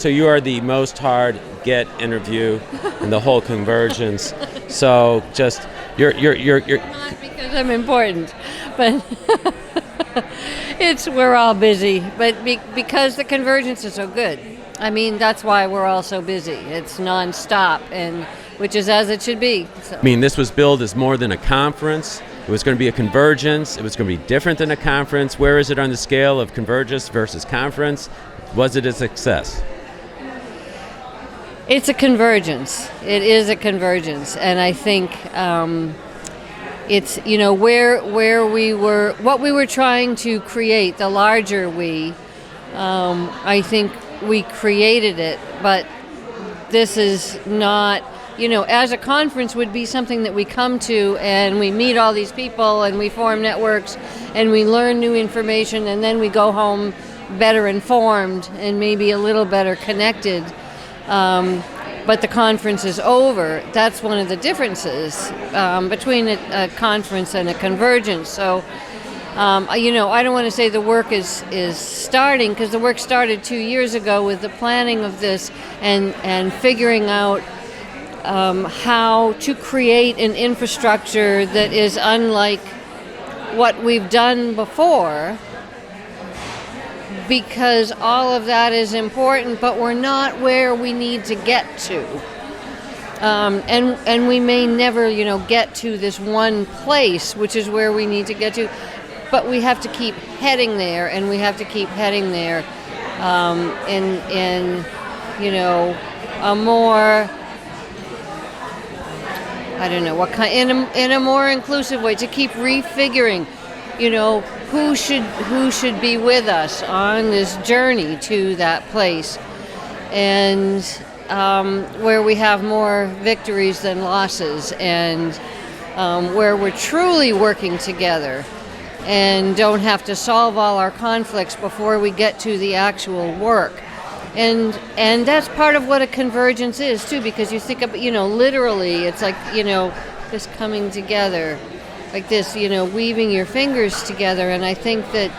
So you are the most hard get interview in the whole convergence. So just you're Not because I'm important, but we're all busy. But because the convergence is so good, I mean that's why we're all so busy. It's nonstop, and which is as it should be. So. I mean, this was billed as more than a conference. It was going to be a convergence. It was going to be different than a conference. Where is it on the scale of convergence versus conference? Was it a success? It's a convergence. It is a convergence, and I think it's where we were, what we were trying to create, the larger we. I think we created it, but this is not. As a conference would be something that we come to and we meet all these people and we form networks and we learn new information and then we go home better informed and maybe a little better connected. But the conference is over. That's one of the differences between a conference and a convergence. So, I don't want to say the work is starting, because the work started 2 years ago with the planning of this and figuring out how to create an infrastructure that is unlike what we've done before, because all of that is important, but we're not where we need to get to. And we may never, get to this one place, which is where we need to get to, but we have to keep heading there, and we have to keep heading there in a more, I don't know what kind, in a more inclusive way, to keep refiguring, who should be with us on this journey to that place, and where we have more victories than losses, and where we're truly working together and don't have to solve all our conflicts before we get to the actual work. And that's part of what a convergence is too, because you think of, literally, it's like, this coming together, like this, weaving your fingers together. And I think that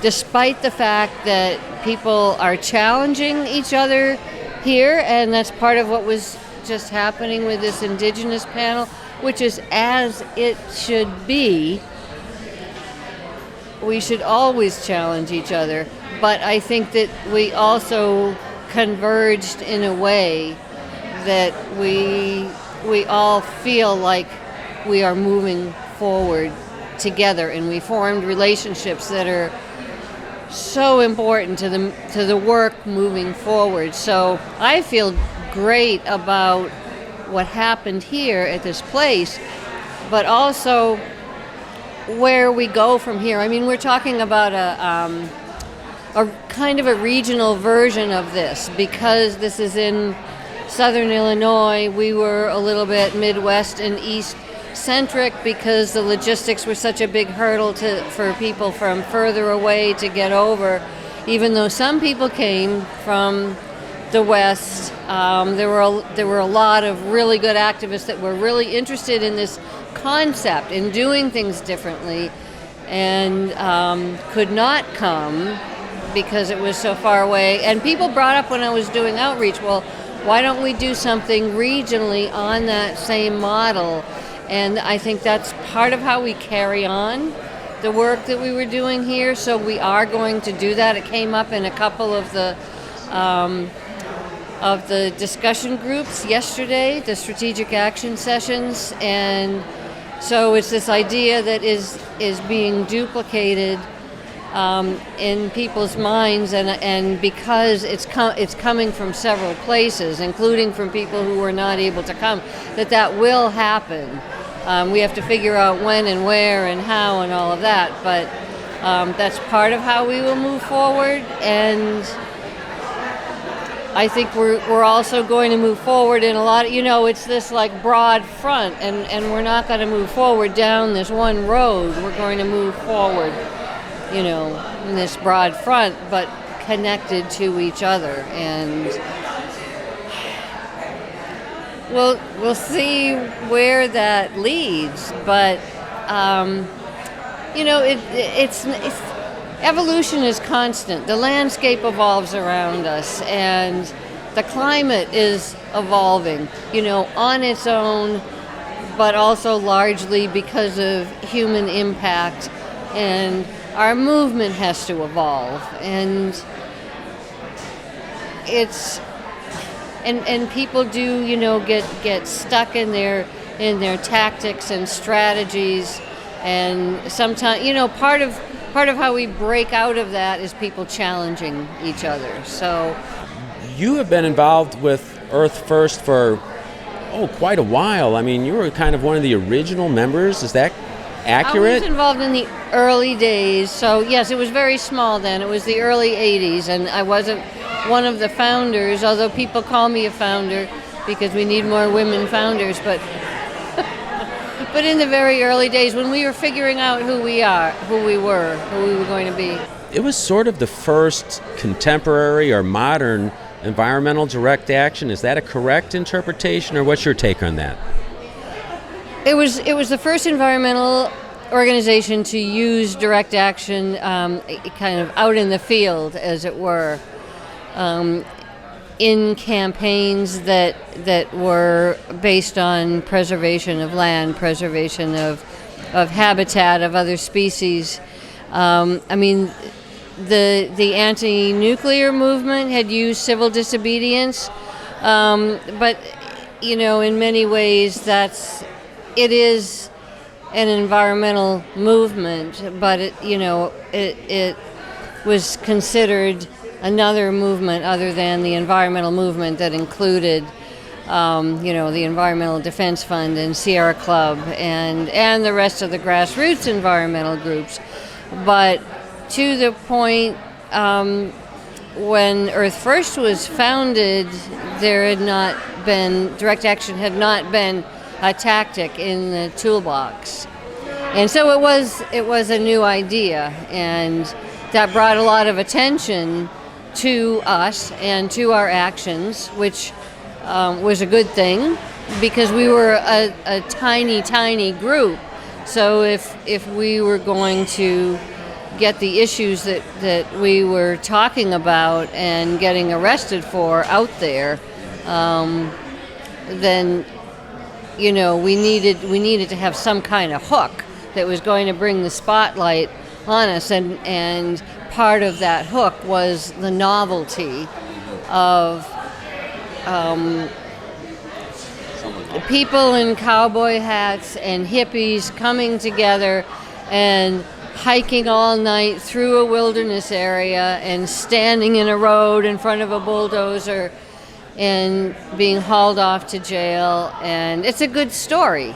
despite the fact that people are challenging each other here, and that's part of what was just happening with this Indigenous panel, which is as it should be, we should always challenge each other. But I think that we also converged in a way that we all feel like we are moving forward together, and we formed relationships that are so important to the work moving forward. So I feel great about what happened here at this place, but also where we go from here. I mean, we're talking about a kind of a regional version of this, because this is in southern Illinois. We were a little bit Midwest and East centric because the logistics were such a big hurdle for people from further away to get over. Even though some people came from the West, there were a lot of really good activists that were really interested in this concept, in doing things differently, and could not come because it was so far away. And people brought up when I was doing outreach, well, why don't we do something regionally on that same model? And I think that's part of how we carry on the work that we were doing here. So we are going to do that. It came up in a couple of the discussion groups yesterday, the strategic action sessions, and so it's this idea that is being duplicated in people's minds, and because it's coming from several places, including from people who were not able to come, that will happen. We have to figure out when and where and how and all of that, but that's part of how we will move forward. And I think we're also going to move forward in a lot of, it's this like broad front, and we're not going to move forward down this one road. We're going to move forward, in this broad front, but connected to each other. And we'll see where that leads, but it's evolution is constant. The landscape evolves around us, and the climate is evolving, on its own, but also largely because of human impact. And our movement has to evolve, and people do, get stuck in their tactics and strategies, and sometimes, part of how we break out of that is people challenging each other. So You have been involved with Earth First for quite a while. I mean, you were kind of one of the original members. Is that accurate? I was involved in the early days, so yes, it was very small then. It was the early 80s, and I wasn't one of the founders, although people call me a founder because we need more women founders, but in the very early days when we were figuring out who we were going to be. It was sort of the first contemporary or modern environmental direct action. Is that a correct interpretation, or what's your take on that? It was the first environmental organization to use direct action, kind of out in the field, as it were, in campaigns that were based on preservation of land, preservation of habitat of other species. The anti-nuclear movement had used civil disobedience, but in many ways it is an environmental movement, but it was considered another movement other than the environmental movement that included the Environmental Defense Fund and Sierra Club and the rest of the grassroots environmental groups. But to the point when Earth First was founded, direct action had not been a tactic in the toolbox. And so it was a new idea, and that brought a lot of attention to us and to our actions, which was a good thing because we were a tiny group. So if we were going to get the issues that we were talking about and getting arrested for out there, then we needed to have some kind of hook that was going to bring the spotlight on us, and part of that hook was the novelty of people in cowboy hats and hippies coming together and hiking all night through a wilderness area and standing in a road in front of a bulldozer and being hauled off to jail. And it's a good story.